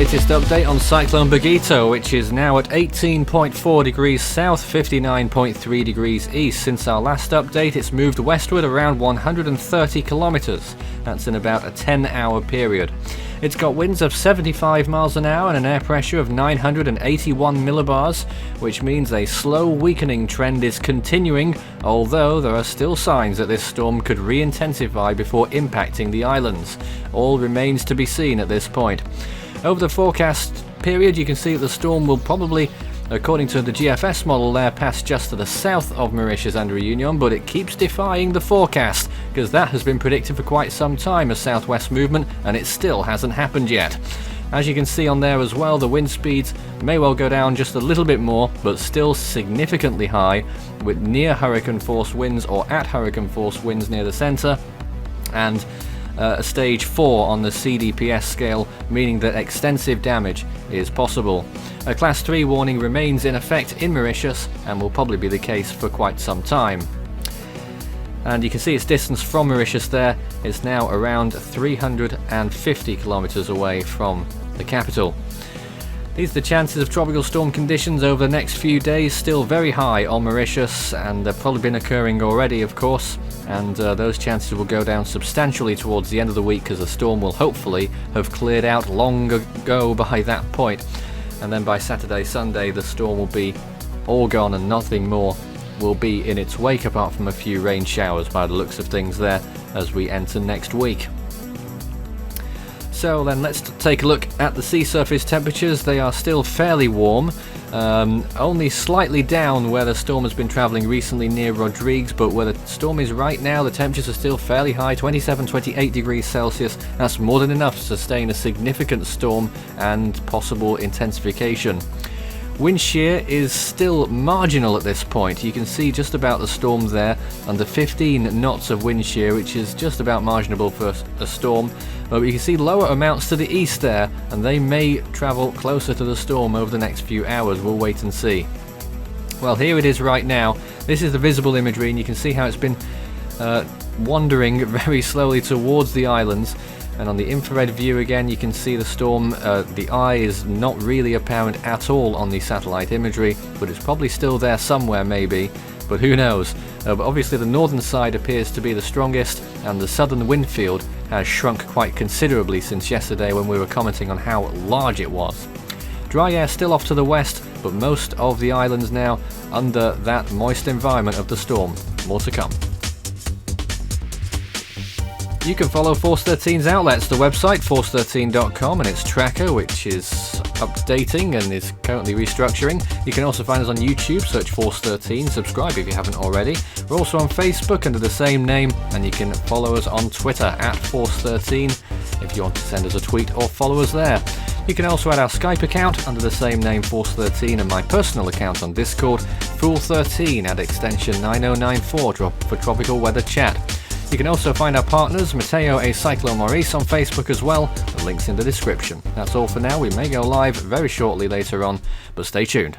Latest update on Cyclone Berguitta, which is now at 18.4 degrees south, 59.3 degrees east. Since our last update, it's moved westward around 130 kilometers. That's in about a 10-hour period. It's got winds of 75 miles an hour and an air pressure of 981 millibars, which means a slow weakening trend is continuing, although there are still signs that this storm could re-intensify before impacting the islands. All remains to be seen at this point. Over the forecast period, you can see that the storm will probably, according to the GFS model there, pass just to the south of Mauritius and Réunion, but it keeps defying the forecast, because that has been predicted for quite some time, a southwest movement, and it still hasn't happened yet. As you can see on there as well, the wind speeds may well go down just a little bit more, but still significantly high, with near hurricane force winds or at hurricane force winds near the centre, and a stage 4 on the CDPS scale, meaning that extensive damage is possible. A class 3 warning remains in effect in Mauritius and will probably be the case for quite some time. And you can see its distance from Mauritius there is now around 350 kilometers away from the capital. These are the chances of tropical storm conditions over the next few days, still very high on Mauritius, and they've probably been occurring already, of course, and those chances will go down substantially towards the end of the week, because the storm will hopefully have cleared out long ago by that point. And then by Saturday, Sunday, the storm will be all gone and nothing more will be in its wake, apart from a few rain showers by the looks of things there as we enter next week. So then let's take a look at the sea surface temperatures. They are still fairly warm, only slightly down where the storm has been travelling recently near Rodrigues, but where the storm is right now, the temperatures are still fairly high, 27-28 degrees Celsius. That's more than enough to sustain a significant storm and possible intensification. Wind shear is still marginal at this point. You can see just about the storm there, under 15 knots of wind shear, which is just about marginable for a storm. But you can see lower amounts to the east there, and they may travel closer to the storm over the next few hours. We'll wait and see. Well, here it is right now. This is the visible imagery, and you can see how it's been wandering very slowly towards the islands. And on the infrared view again, you can see the storm. The eye is not really apparent at all on the satellite imagery, but it's probably still there somewhere maybe, but who knows. But obviously the northern side appears to be the strongest, and the southern wind field has shrunk quite considerably since yesterday when we were commenting on how large it was. Dry air still off to the west, but most of the islands now under that moist environment of the storm. More to come. You can follow Force 13's outlets, the website force13.com and its tracker, which is updating and is currently restructuring. You can also find us on YouTube, search Force 13, subscribe if you haven't already. We're also on Facebook under the same name, and you can follow us on Twitter at Force 13 if you want to send us a tweet or follow us there. You can also add our Skype account under the same name, Force 13, and my personal account on Discord, Fool13, at extension 9094 for tropical weather chat. You can also find our partners, Matteo a Cyclone Maurice, on Facebook as well. The link's in the description. That's all for now. We may go live very shortly later on, but stay tuned.